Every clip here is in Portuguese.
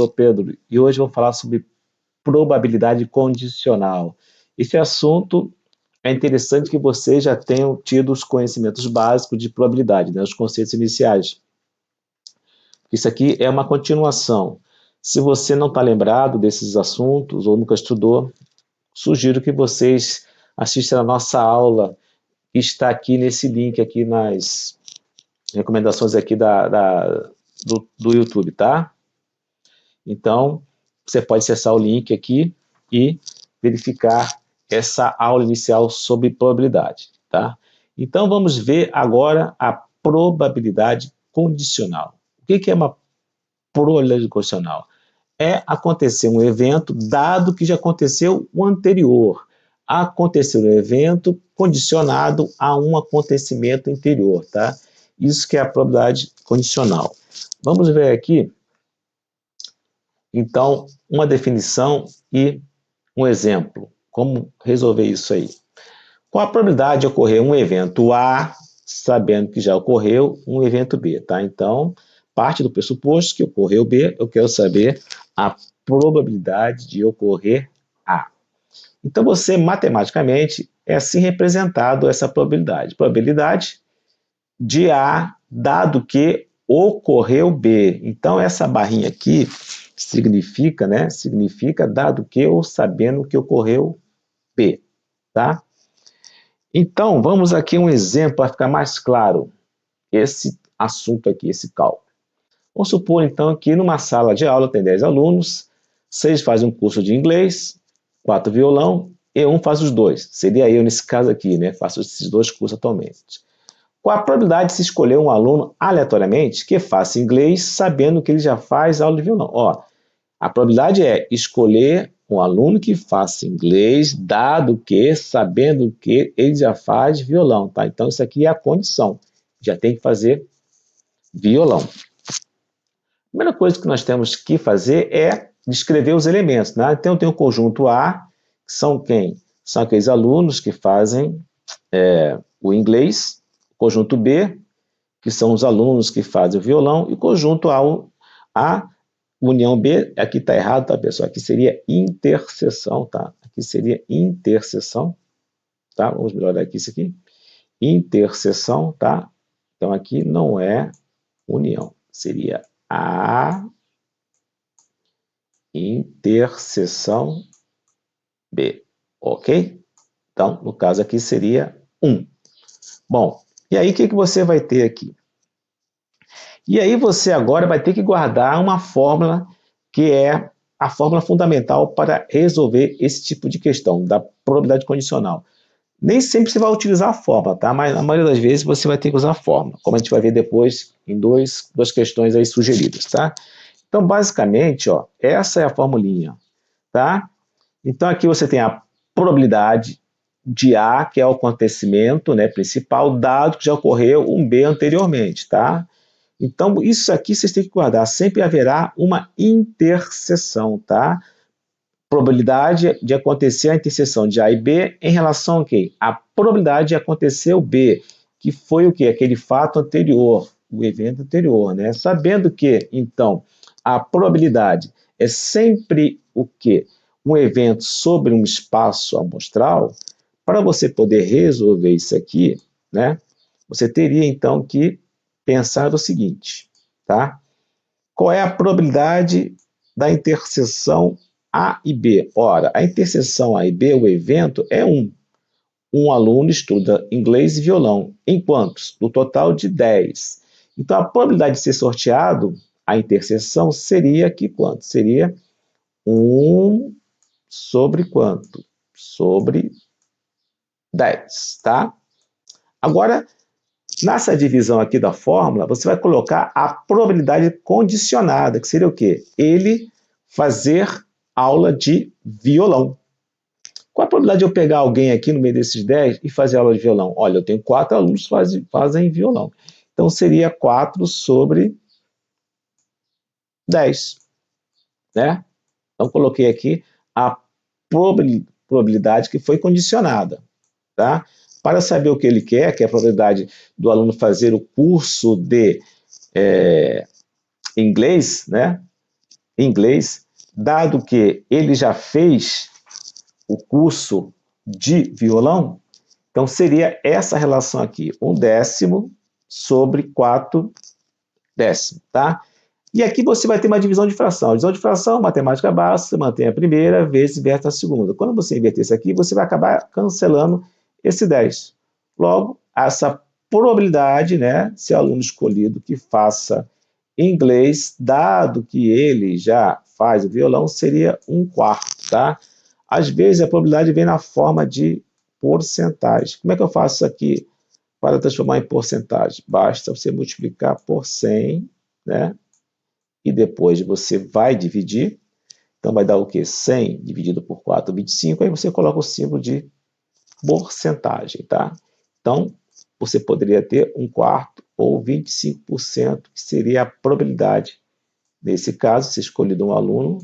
Sou Pedro e hoje vou falar sobre probabilidade condicional. Esse assunto é interessante que vocês já tenham tido os conhecimentos básicos de probabilidade, né, os conceitos iniciais. Isso aqui é uma continuação. Se você não está lembrado desses assuntos ou nunca estudou, sugiro que vocês assistam a nossa aula que está aqui nesse link aqui nas recomendações aqui do YouTube, tá? Então, você pode acessar o link aqui e verificar essa aula inicial sobre probabilidade, tá? Então, vamos ver agora a probabilidade condicional. O que é uma probabilidade condicional? É acontecer um evento dado que já aconteceu o anterior. Acontecer um evento condicionado a um acontecimento anterior, tá? Isso que é a probabilidade condicional. Vamos ver aqui então, uma definição e um exemplo. Como resolver isso aí? Qual a probabilidade de ocorrer um evento A, sabendo que já ocorreu um evento B, tá? Então, parte do pressuposto que ocorreu B, eu quero saber a probabilidade de ocorrer A. Então, você, matematicamente, é assim representado essa probabilidade. Probabilidade de A, dado que ocorreu B. Então, essa barrinha aqui significa, né? Significa dado que ou sabendo que ocorreu B, tá? Então, vamos aqui um exemplo para ficar mais claro esse assunto aqui, esse cálculo. Vamos supor, então, que numa sala de aula tem 10 alunos, 6 fazem um curso de inglês, 4 violão e 1 faz os dois. Seria eu nesse caso aqui, né? Faço esses dois cursos atualmente. Qual a probabilidade de se escolher um aluno aleatoriamente que faça inglês sabendo que ele já faz aula de violão? Ó, a probabilidade é escolher um aluno que faça inglês, dado que, sabendo que ele já faz violão, tá? Então, isso aqui é a condição. Já tem que fazer violão. A primeira coisa que nós temos que fazer é descrever os elementos, né? Então, tem o conjunto A, que são quem? São aqueles alunos que fazem o inglês. O conjunto B, que são os alunos que fazem o violão. E o conjunto A união B, aqui está errado, tá, pessoal? Aqui seria interseção, tá? Aqui seria interseção, tá? Vamos melhorar aqui isso aqui. Interseção, tá? Então, aqui não é união. Seria A interseção B, ok? Então, no caso aqui seria 1. Bom, e aí o que você vai ter aqui? E aí você agora vai ter que guardar uma fórmula que é a fórmula fundamental para resolver esse tipo de questão, da probabilidade condicional. Nem sempre você vai utilizar a fórmula, tá? Mas na maioria das vezes você vai ter que usar a fórmula, como a gente vai ver depois em duas questões aí sugeridas, tá? Então, basicamente, ó, essa é a formulinha, tá? Então, aqui você tem a probabilidade de A, que é o acontecimento, né, principal, dado que já ocorreu um B anteriormente, tá? Então, isso aqui vocês têm que guardar. Sempre haverá uma interseção, tá? Probabilidade de acontecer a interseção de A e B em relação a quê? A probabilidade de acontecer o B, que foi o quê? Aquele fato anterior, o evento anterior, né? Sabendo que, então, a probabilidade é sempre o quê? Um evento sobre um espaço amostral. Para você poder resolver isso aqui, né? Você teria, então, que pensar o seguinte, tá? Qual é a probabilidade da interseção A e B? Ora, a interseção A e B, o evento, é 1. Um aluno estuda inglês e violão. Em quantos? No total de 10. Então, a probabilidade de ser sorteado, a interseção, seria aqui quanto? Seria 1 sobre quanto? Sobre 10, tá? Agora, nessa divisão aqui da fórmula, você vai colocar a probabilidade condicionada, que seria o quê? Ele fazer aula de violão. Qual a probabilidade de eu pegar alguém aqui no meio desses 10 e fazer aula de violão? Olha, eu tenho 4 alunos que fazem violão. Então, seria 4 sobre 10, né? Então, coloquei aqui a probabilidade que foi condicionada, tá? Para saber o que ele quer, que é a probabilidade do aluno fazer o curso de inglês, né? em inglês, dado que ele já fez o curso de violão, então seria essa relação aqui, 1/10 sobre 4/10, tá? E aqui você vai ter uma divisão de fração. A divisão de fração, matemática básica, você mantém a primeira, vezes inverte a segunda. Quando você inverter isso aqui, você vai acabar cancelando esse 10. Logo, essa probabilidade, né, se o aluno escolhido que faça inglês, dado que ele já faz o violão, seria 1/4, tá? Às vezes a probabilidade vem na forma de porcentagem. Como é que eu faço isso aqui para transformar em porcentagem? Basta você multiplicar por 100, né? E depois você vai dividir. Então vai dar o quê? 100 dividido por 4, 25. Aí você coloca o símbolo de porcentagem, tá? Então, você poderia ter 1/4 ou 25%, que seria a probabilidade. Nesse caso, se escolhido um aluno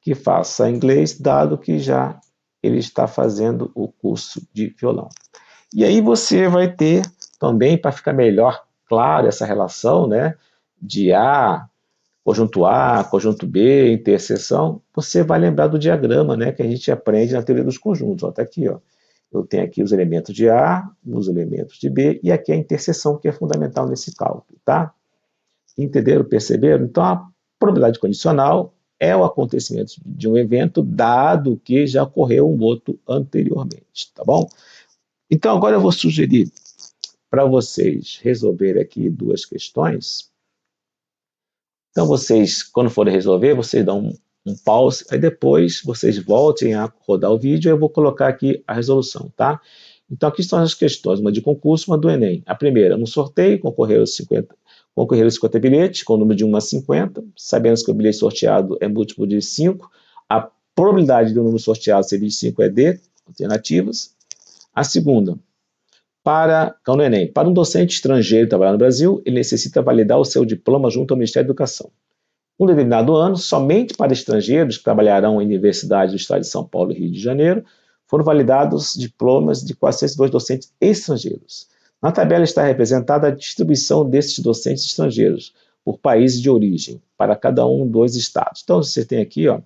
que faça inglês, dado que já ele está fazendo o curso de violão. E aí você vai ter também, para ficar melhor claro essa relação, né, de A, conjunto B, interseção, você vai lembrar do diagrama, né, que a gente aprende na teoria dos conjuntos. Está aqui, ó. Eu tenho aqui os elementos de A, os elementos de B, e aqui a interseção, que é fundamental nesse cálculo, tá? Entenderam, perceberam? Então, a probabilidade condicional é o acontecimento de um evento, dado que já ocorreu um outro anteriormente, tá bom? Então, agora eu vou sugerir para vocês resolverem aqui duas questões. Então, vocês, quando forem resolver, vocês dão um pause, aí depois vocês voltem a rodar o vídeo e eu vou colocar aqui a resolução, tá? Então, aqui estão as questões, uma de concurso, uma do Enem. A primeira, no sorteio, concorreram 50 bilhetes, com o número de 1 a 50, sabendo que o bilhete sorteado é múltiplo de 5, a probabilidade do número sorteado ser 25 é D, alternativas. A segunda, então no Enem, para um docente estrangeiro trabalhar no Brasil, ele necessita validar o seu diploma junto ao Ministério da Educação. Um determinado ano, somente para estrangeiros que trabalharão em universidades do estado de São Paulo e Rio de Janeiro, foram validados diplomas de 402 docentes estrangeiros. Na tabela está representada a distribuição desses docentes estrangeiros por países de origem, para cada um dos estados. Então, você tem aqui, ó,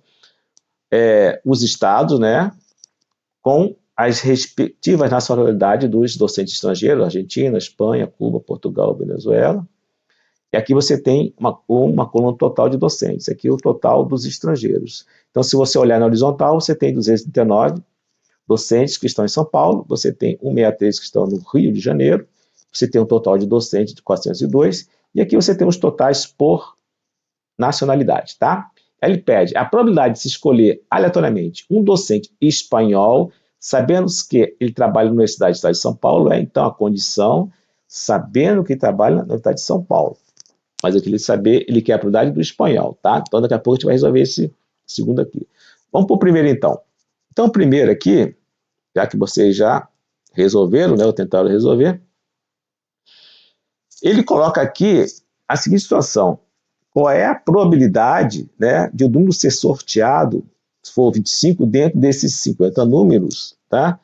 os estados, né, com as respectivas nacionalidades dos docentes estrangeiros, Argentina, Espanha, Cuba, Portugal, Venezuela. E aqui você tem uma coluna total de docentes, aqui o total dos estrangeiros. Então, se você olhar na horizontal, você tem 239 docentes que estão em São Paulo, você tem 163 que estão no Rio de Janeiro, você tem um total de docentes de 402, e aqui você tem os totais por nacionalidade, tá? Ele pede a probabilidade de se escolher aleatoriamente um docente espanhol, sabendo que ele trabalha na Universidade do Estado de São Paulo, então a condição, sabendo que ele trabalha na Universidade de São Paulo. Mas eu queria saber, ele quer a probabilidade do espanhol, tá? Então daqui a pouco a gente vai resolver esse segundo aqui. Vamos para o primeiro então. Então o primeiro aqui, já que vocês já resolveram, né, ou tentaram resolver, ele coloca aqui a seguinte situação: qual é a probabilidade, né, de o número ser sorteado, se for 25, dentro desses 50 números, tá?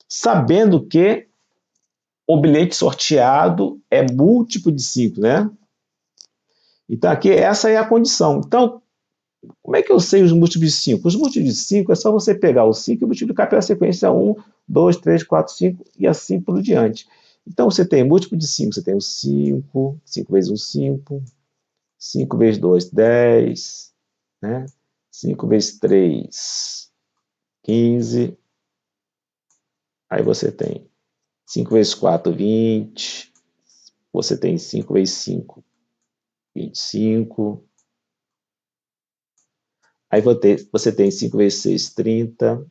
Sabendo que o bilhete sorteado é múltiplo de 5, né? Então aqui essa é a condição. Então, como é que eu sei os múltiplos de 5? Os múltiplos de 5 é só você pegar o 5 e multiplicar pela sequência 1, 2, 3, 4, 5 e assim por diante. Então você tem múltiplo de 5, você tem o 5, 5 vezes 1, 5, 5 vezes 2, 10, né? 5 vezes 3, 15. Aí você tem 5 vezes 4, 20. Você tem 5 vezes 5, 25. Aí você tem 5 vezes 6, 30.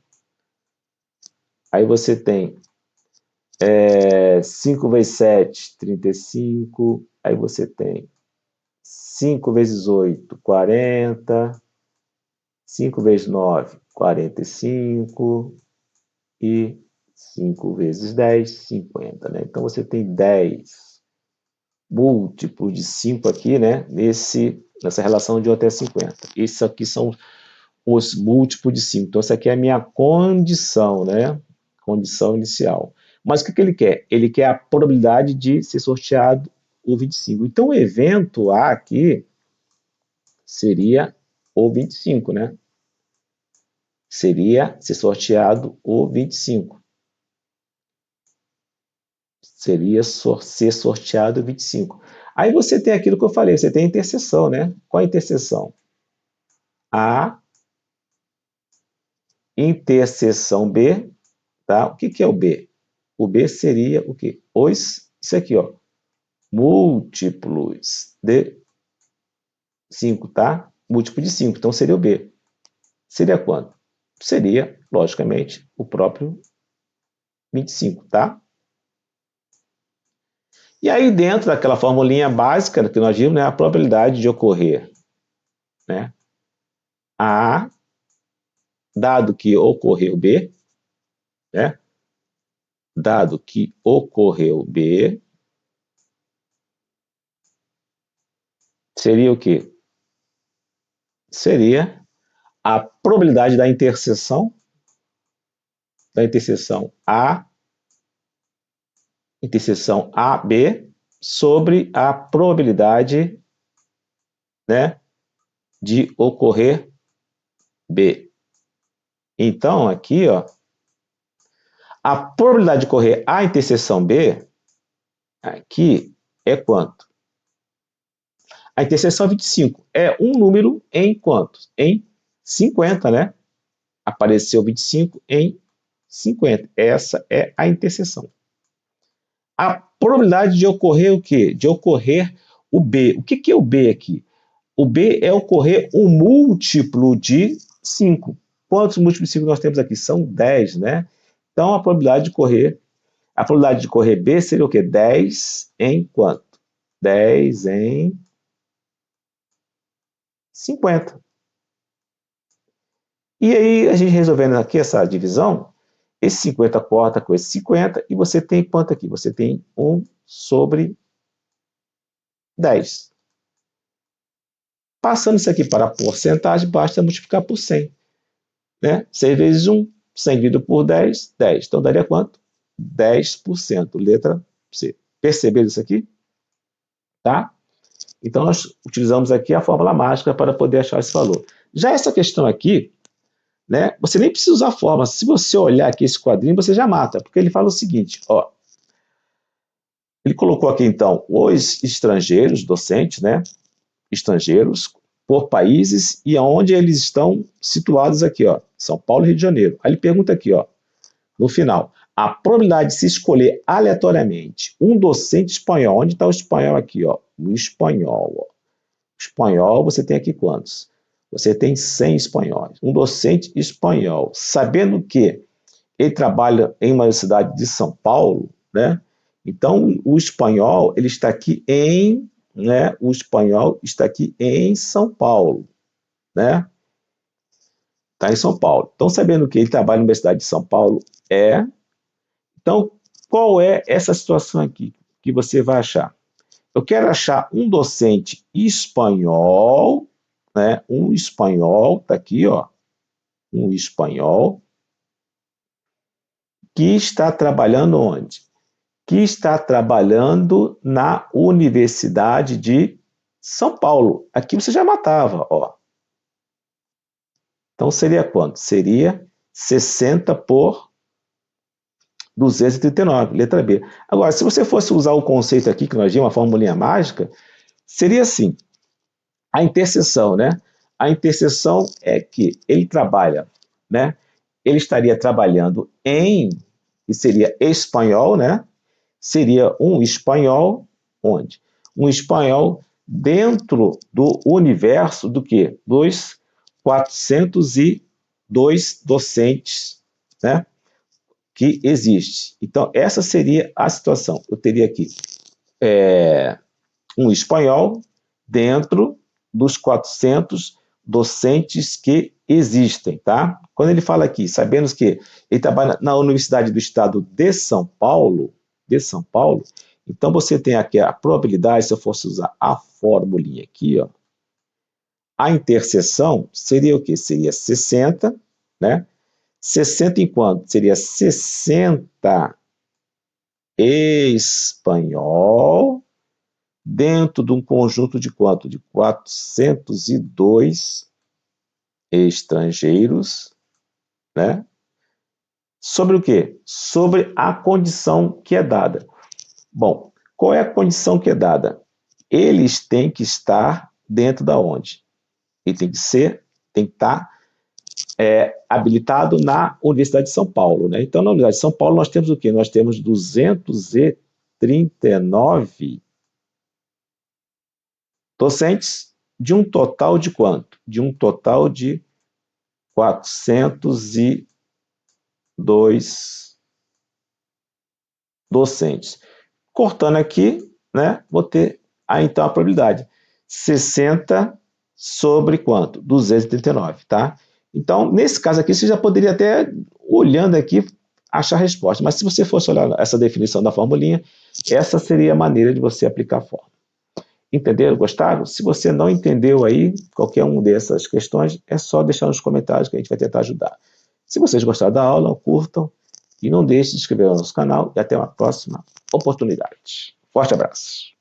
Aí você tem 5 vezes 7, 35. Aí você tem 5 vezes 8, 40. 5 vezes 9, 45. E 5 vezes 10, 50. Né? Então você tem 10 múltiplos de 5 aqui, né? Nessa relação de 1 até 50. Esses aqui são os múltiplos de 5. Então, essa aqui é a minha condição, né? Condição inicial. Mas o que ele quer? Ele quer a probabilidade de ser sorteado o 25. Então, o evento A aqui seria o 25, né? Seria ser sorteado o 25. Seria ser sorteado o 25. Aí você tem aquilo que eu falei, você tem a interseção, né? Qual a interseção? A interseção B, tá? O que que é o B? O B seria o quê? Isso aqui, ó, múltiplos de 5, tá? Múltiplo de 5, então seria o B. Seria quanto? Seria, logicamente, o próprio 25, tá? E aí, dentro daquela formulinha básica que nós vimos, né, a probabilidade de ocorrer, né, A, dado que ocorreu B, né, dado que ocorreu B, seria o quê? Seria a probabilidade da interseção AB sobre a probabilidade, né, de ocorrer B. Então, aqui, ó, a probabilidade de ocorrer a interseção B, aqui, é quanto? A interseção é 25. É um número em quantos? Em 50, né? Apareceu 25 em 50. Essa é a interseção. A probabilidade de ocorrer o quê? De ocorrer o B. O que que é o B aqui? O B é ocorrer um múltiplo de 5. Quantos múltiplos de 5 nós temos aqui? São 10, né? Então, a probabilidade de correr B seria o quê? 10 em quanto? 10 em 50. E aí, a gente resolvendo aqui essa divisão, esse 50 corta com esse 50, e você tem quanto aqui? Você tem 1 sobre 10. Passando isso aqui para a porcentagem, basta multiplicar por 100. Né? 6 vezes 1, 100 dividido por 10, 10. Então, daria quanto? 10%, letra C. Perceberam isso aqui? Tá? Então, nós utilizamos aqui a fórmula mágica para poder achar esse valor. Já essa questão aqui, né, você nem precisa usar a fórmula. Se você olhar aqui esse quadrinho, você já mata, porque ele fala o seguinte, ó, ele colocou aqui, então, os estrangeiros, docentes, né, estrangeiros, por países e aonde eles estão situados aqui, ó, São Paulo e Rio de Janeiro. Aí ele pergunta aqui, ó, no final, a probabilidade de se escolher aleatoriamente um docente espanhol, onde está o espanhol aqui, ó, o espanhol, ó. Espanhol, você tem aqui quantos? Você tem 100 espanhóis. Um docente espanhol, sabendo que ele trabalha em uma cidade de São Paulo, né? Então, o espanhol, ele está aqui em, né? O espanhol está aqui em São Paulo, né? Está em São Paulo. Então, sabendo que ele trabalha na Universidade de São Paulo, Então, qual é essa situação aqui que você vai achar? Eu quero achar um docente espanhol, né? Um espanhol, tá aqui, ó, um espanhol que está trabalhando onde? Que está trabalhando na Universidade de São Paulo. Aqui você já matava, ó. Então seria quanto? Seria 60 por 239, letra B. Agora, se você fosse usar o conceito aqui que nós vimos, uma formulinha mágica, seria assim, a interseção, né? A interseção é que ele trabalha, né? Ele estaria trabalhando em, que seria espanhol, né? Seria um espanhol, onde? Um espanhol dentro do universo do quê? Dos 402 docentes, né? Que existe. Então, essa seria a situação. Eu teria aqui um espanhol dentro dos 400 docentes que existem, tá? Quando ele fala aqui, sabemos que ele trabalha na Universidade do Estado de São Paulo, então você tem aqui a probabilidade, se eu fosse usar a formulinha aqui, ó, a interseção seria o quê? Seria 60, né? 60 em quanto? Seria 60 espanhol dentro de um conjunto de quanto? De 402 estrangeiros, né? Sobre o quê? Sobre a condição que é dada. Bom, qual é a condição que é dada? Eles têm que estar dentro da onde? E tem que estar habilitado na Universidade de São Paulo, né? Então, na Universidade de São Paulo, nós temos o quê? Nós temos 239 docentes de um total de quanto? De um total de 402 docentes. Cortando aqui, né, vou ter então a probabilidade 60 sobre quanto? 239, tá? Então, nesse caso aqui, você já poderia até, olhando aqui, achar a resposta. Mas se você fosse olhar essa definição da formulinha, essa seria a maneira de você aplicar a fórmula. Entenderam? Gostaram? Se você não entendeu aí qualquer uma dessas questões, é só deixar nos comentários que a gente vai tentar ajudar. Se vocês gostaram da aula, curtam e não deixe de se inscrever no nosso canal e até uma próxima oportunidade. Forte abraço!